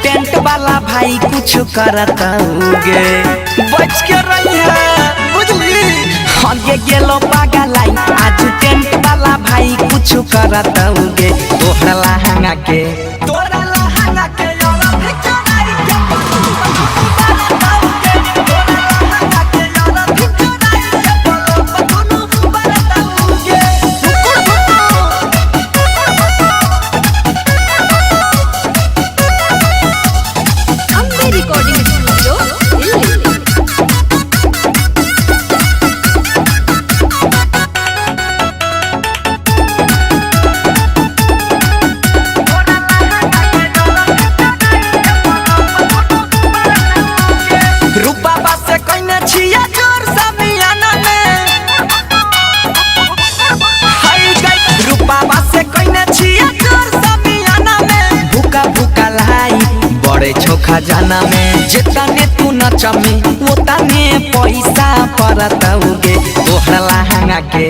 Tent वाला भाई कुछ करताऊगे बच के रही है बुझली आगे गेलो पागलाई आज टेंट वाला भाई कुछ करताऊगे तोहरा लहंगा के खजाना में जितने तू नचमे उतने पैसा परताऊगे तोहरा लहंगा के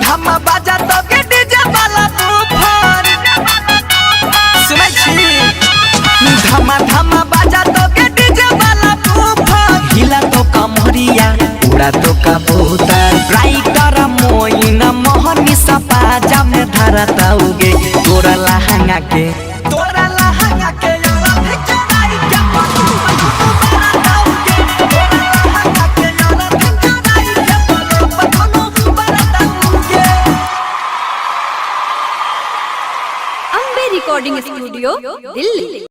धमा बाजा तो के डीजे वाला बुफर सुनै छी धमा बाजा तो के डीजे वाला बुफर हिला तो कमरिया उड़ा तो कबूतर राइटर मोइन मोहनी सपाजा में धरताऊगे तोरा लहंगा के रिकॉर्डिंग स्टूडियो दिल्ली।